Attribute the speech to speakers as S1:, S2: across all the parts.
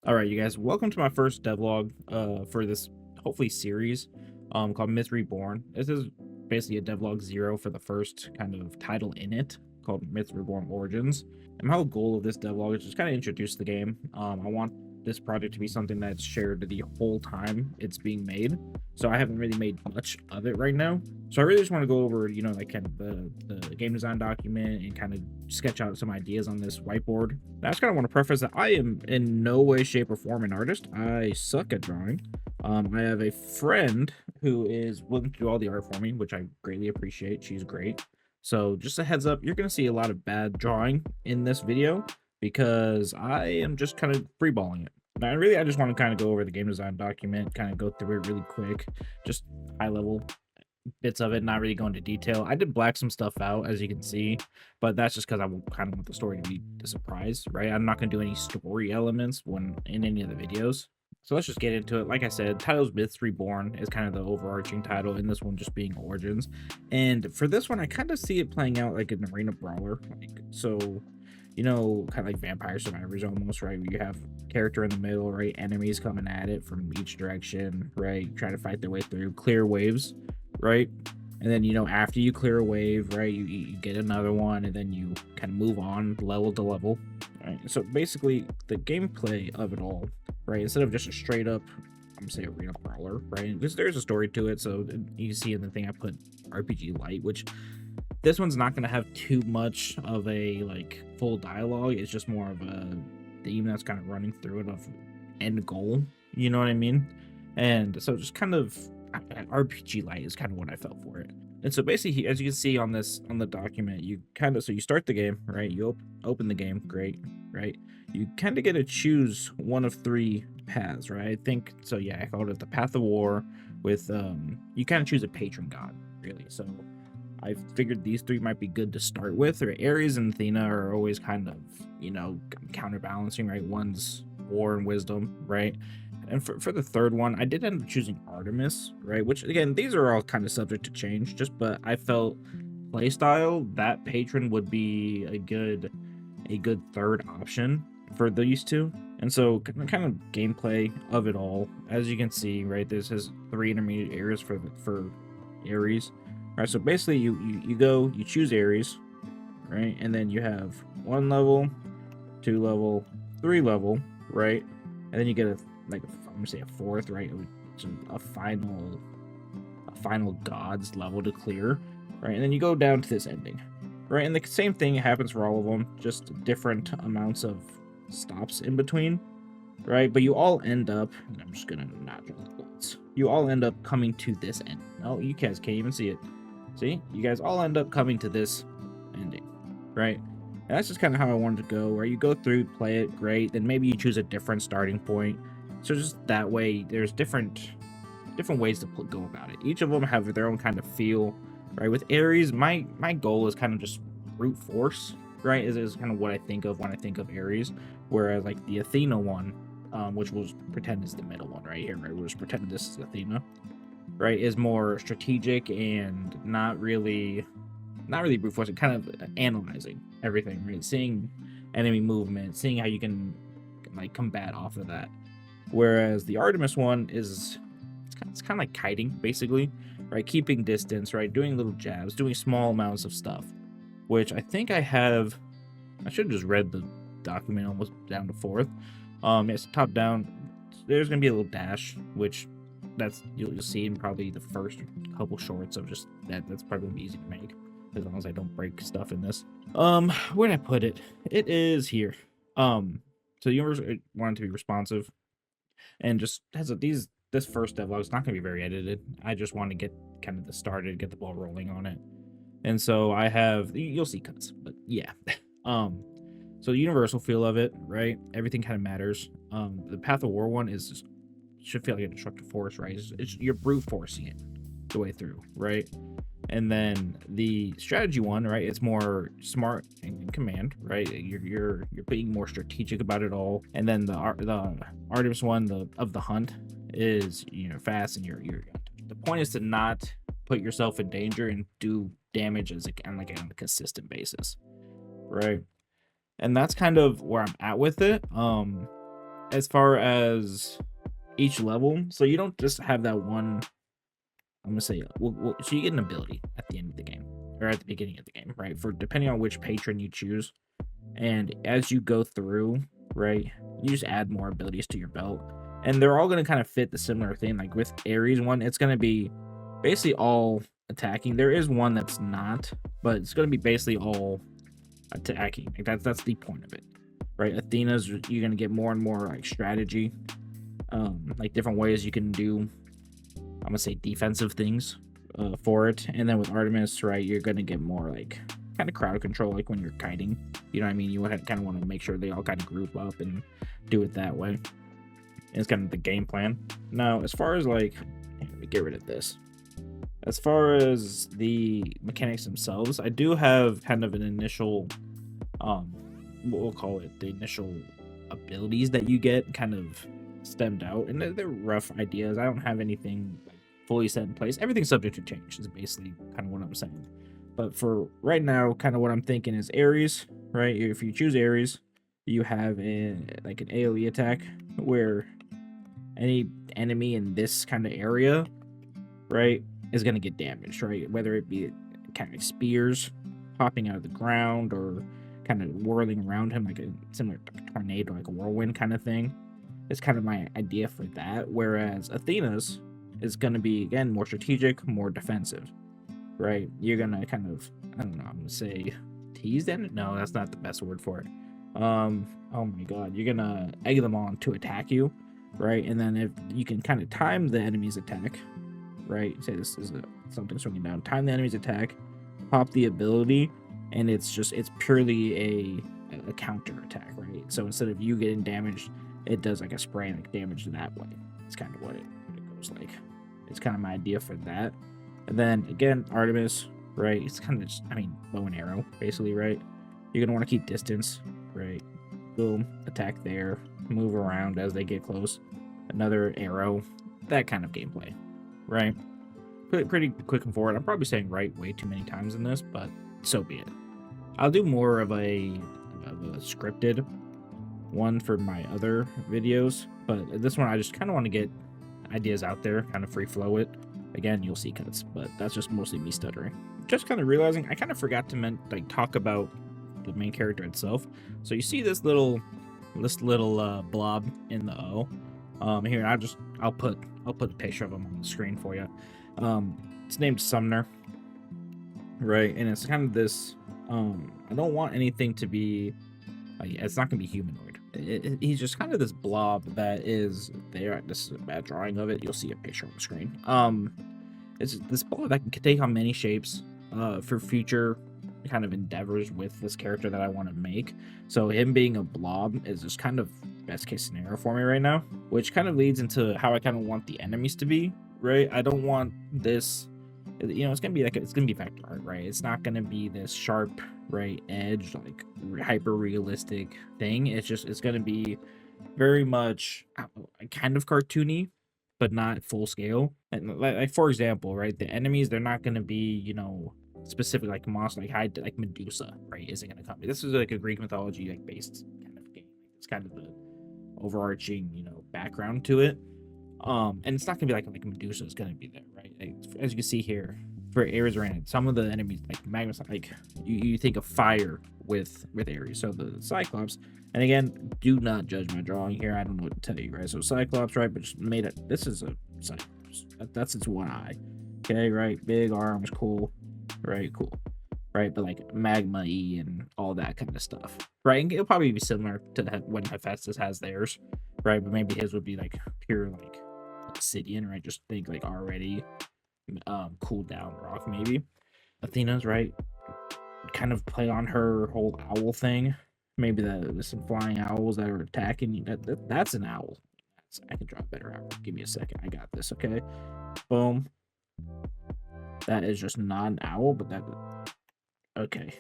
S1: All right, you guys, welcome to my first devlog for this hopefully series called Myth Reborn. This is basically a devlog 0 for the first kind of title in it called Myth Reborn Origins. And my whole goal of this devlog is just kind of introduce the game. I want this project to be something that's shared the whole time it's being made. So I haven't really made much of it right now. So I really just want to go over, like kind of the game design document and kind of sketch out some ideas on this whiteboard. And I just kind of want to preface that I am in no way, shape, or form an artist. I suck at drawing. I have a friend who is willing to do all the art for me, which I greatly appreciate. She's great. So just a heads up, you're going to see a lot of bad drawing in this video because I am just kind of freeballing it. Now, I just want to kind of go over the game design document, kind of go through it really quick, just high level bits of it, not really go into detail. I did black some stuff out, as you can see, but that's just because I kind of want the story to be a surprise, right? I'm not going to do any story elements when in any of the videos. So let's just get into it. Like I said, title's Myths Reborn is kind of the overarching title, and this one just being Origins. And for this one, I kind of see it playing out like an arena brawler. Kind of like Vampire Survivors almost, right? Where you have character in the middle, right? Enemies coming at it from each direction, right? Trying to fight their way through, clear waves, right? And then, after you clear a wave, right, you get another one, and then you kind of move on level to level, right? So basically, the gameplay of it all, right, instead of just a straight up, I'm gonna say arena brawler, right? Because there's a story to it. So you see in the thing I put RPG light, which this one's not gonna have too much of a like full dialogue. It's just more of a theme that's kind of running through it of end goal. You know what I mean? And so just kind of RPG light is kind of what I felt for it. And so basically, as you can see on the document, you start the game, right? You open the game, great, right? You kind of get to choose one of three paths, right? I think so. Yeah, I called it the Path of War. With you kind of choose a patron god, really. So I figured these three might be good to start with. Or Ares and Athena are always kind of counterbalancing, right? One's war and wisdom, right? And for the third one, I did end up choosing Artemis, right? Which again, these are all kind of subject to change. But I felt playstyle that patron would be a good third option for these two. And so kind of gameplay of it all, as you can see, right? This has 3 intermediate areas for Ares. Right, so basically you choose Ares, right? And then you have 1 level, 2 level, 3 level, right? And then you get I'm gonna say a 4th, right? Which is a final gods level to clear, right? And then you go down to this ending, right? And the same thing happens for all of them, just different amounts of stops in between, right? But you all end up, and I'm just gonna not draw the bullets. You all end up coming to this end. Oh, you guys can't even see it. See, you guys all end up coming to this ending, right? And that's just kind of how I wanted to go, where you go through, play it, great, then maybe you choose a different starting point. So just that way, there's different ways to go about it. Each of them have their own kind of feel, right? With Ares, my goal is kind of just brute force, right? Is kind of what I think of when I think of Ares. Whereas like the Athena one, which we'll pretend is the middle one right here, right? We'll just pretend this is Athena, right? Is more strategic and not really brute force, kind of analyzing everything, right? Seeing enemy movement, seeing how you can like combat off of that. Whereas the Artemis one is it's kind of like kiting, basically, right? Keeping distance, right? Doing little jabs, doing small amounts of stuff, which I think I have. I should have just read the document almost down to 4th. Yes, top down. There's gonna be a little dash, which you'll see in probably the first couple shorts of just that. That's probably gonna be easy to make as long as I don't break stuff in this. Where did I put it? It is here. So the universe wanted to be responsive, and just has this first devlog is not going to be very edited. I just want to get kind of get the ball rolling on it. And so I have, you'll see cuts, but yeah. So the universal feel of it, right? Everything kind of matters. The Path of War one should feel like a destructive force, right? You're brute forcing it the way through, right? And then the strategy one, right? It's more smart and command, right? You're being more strategic about it all. And then the Artemis one, the hunt, is fast, and you're the point is to not put yourself in danger and do damage on a consistent basis, right? And that's kind of where I'm at with it. as far as each level, so you don't just have that one. I'm gonna say, so you get an ability at the end of the game, or at the beginning of the game, right? For depending on which patron you choose, and as you go through, right, you just add more abilities to your belt, and they're all gonna kind of fit the similar thing. Like with Ares one, it's gonna be basically all attacking. There is one that's not, but it's gonna be basically all attacking. Like that's the point of it, right? Athena's, you're gonna get more and more like strategy, like different ways you can do, I'm gonna say, defensive things for it. And then with Artemis, right, you're gonna get more like kind of crowd control, like when you're kiting. You know what I mean? You kind of want to make sure they all kind of group up and do it that way. And it's kind of the game plan. Now, as far as like, let me get rid of this. As far as the mechanics themselves, I do have kind of an initial, what we'll call it, the initial abilities that you get kind of stemmed out, and they're rough ideas. I don't have anything fully set in place. Everything's subject to change is basically kind of what I'm saying. But for right now, kind of what I'm thinking is Ares, right? If you choose Ares, you have like an AoE attack where any enemy in this kind of area, right, is going to get damaged, right? Whether it be kind of spears popping out of the ground or kind of whirling around him like a similar tornado, like a whirlwind kind of thing. It's kind of my idea for that. Whereas Athena's is going to be, again, more strategic, more defensive, right? You're going to kind of, I don't know, I'm going to say tease them? No, that's not the best word for it. Oh my god, you're going to egg them on to attack you, right? And then if you can kind of time the enemy's attack, right? Say this is something swinging down, time the enemy's attack, pop the ability, and it's purely a counter attack, right? So instead of you getting damaged, it does like a spray like damage that way. It's kind of what it goes like. It's kind of my idea for that. And then again, Artemis, right? It's kind of just, I mean, bow and arrow, basically, right? You're gonna want to keep distance, right? Boom, attack there, move around as they get close. Another arrow, that kind of gameplay, right? Pretty quick and forward. I'm probably saying right way too many times in this, but so be it. I'll do more of a scripted one for my other videos, but this one I just kind of want to get ideas out there, kind of free flow it. Again, you'll see cuts, but that's just mostly me stuttering. Just kind of realizing I kind of forgot to talk about the main character itself. So you see this little blob in the O. Here I'll put a picture of him on the screen for you. It's named Sumner, right? And it's kind of this. I don't want anything to be. It's not gonna be humanoid. He's just kind of this blob that is there. This is a bad drawing of it. You'll see a picture on the screen. It's this blob that can take on many shapes for future kind of endeavors with this character that I want to make. So him being a blob is just kind of best case scenario for me right now, which kind of leads into how I kind of want the enemies to be, right? I don't want this, you know, it's gonna be factor art, right? It's not gonna be this sharp, right, edge, like hyper realistic thing. It's gonna be very much kind of cartoony, but not full scale. And like for example, right, the enemies, they're not gonna be, you know, specific like monster like Medusa, right, isn't gonna come. This is like a Greek mythology like based kind of game. It's kind of the overarching, you know, background to it. And it's not gonna be like Medusa is gonna be there, right? Like, as you can see here, for Ares Ran, some of the enemies like magma, like you think of fire with Ares. So the Cyclops, and again, do not judge my drawing here. I don't know what to tell you, right? So Cyclops, right? But just made it. This is a Cyclops. That's its one eye. Okay, right? Big arms, cool, right? Cool, right? But like magma-y and all that kind of stuff, right? And it'll probably be similar to when Hephaestus has theirs, right? But maybe his would be like pure like obsidian, right? Just think like already cooled down rock. Maybe Athena's, right, kind of play on her whole owl thing. Maybe there's some flying owls that are attacking you. That's an owl. I can draw a better owl. Give me a second. I got this. Okay, boom. That is just not an owl, but that okay.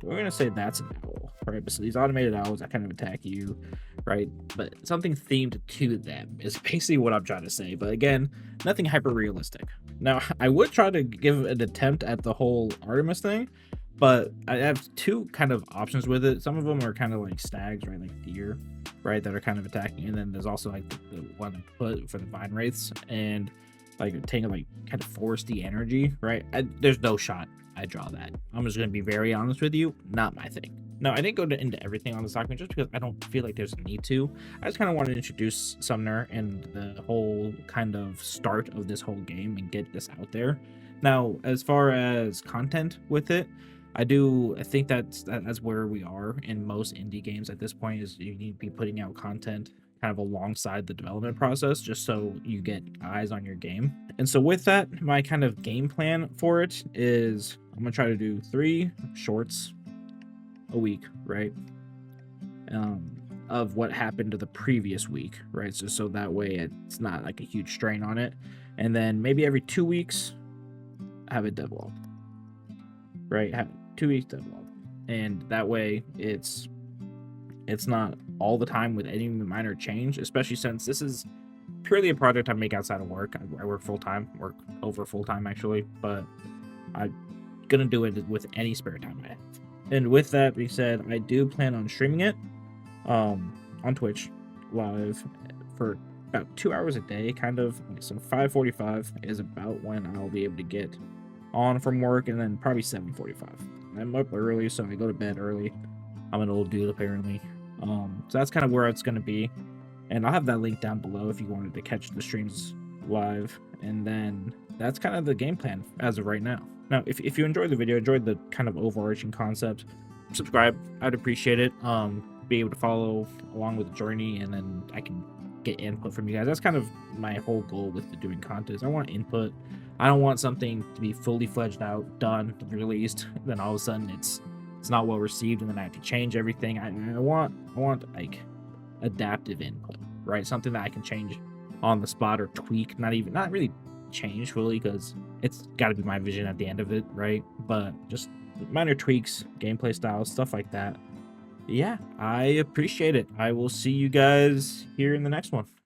S1: We're gonna say that's an owl, right? But so these automated owls that kind of attack you, right? But something themed to them is basically what I'm trying to say. But again, nothing hyper realistic. Now, I would try to give an attempt at the whole Artemis thing, But I have two kind of options with it. Some of them are kind of like stags, right? Like deer, right? That are kind of attacking. And then there's also like the one I put for the vine wraiths and like taking like kind of foresty energy, right? There's no shot I draw that. I'm just going to be very honest with you. Not my thing. No, I didn't go into everything on this document just because I don't feel like there's a need to. I just kind of wanted to introduce Sumner and the whole kind of start of this whole game and get this out there. Now, as far as content with it, I think that's where we are in most indie games at this point, is you need to be putting out content kind of alongside the development process just so you get eyes on your game. And so with that, my kind of game plan for it is I'm gonna try to do 3 shorts a week, right? Of what happened to the previous week, right? So that way it's not like a huge strain on it. And then maybe every 2 weeks have a devlog, right? Have 2 weeks devlog, and that way it's not all the time with any minor change, especially since this is purely a project I make outside of work. I work full-time, work over full-time actually, but I'm gonna do it with any spare time I have. And with that being said, I do plan on streaming it on Twitch live for about 2 hours a day, kind of. So 5:45 is about when I'll be able to get on from work, and then probably 7:45. I'm up early, so I go to bed early. I'm an old dude apparently. So that's kind of where it's going to be, and I'll have that link down below if you wanted to catch the streams live. And then that's kind of the game plan as of right now. Now, if you enjoyed the video, enjoyed the kind of overarching concept, subscribe. I'd appreciate it. Be able to follow along with the journey, and then I can get input from you guys. That's kind of my whole goal with the doing content. I want input. I don't want something to be fully fledged out, done, released, then all of a sudden it's not well received, and then I have to change everything. I want like adaptive input, right? Something that I can change on the spot or tweak, not really change fully, because it's got to be my vision at the end of it, right? But just minor tweaks, gameplay styles, stuff like that. Yeah, I appreciate it. I will see you guys here in the next one.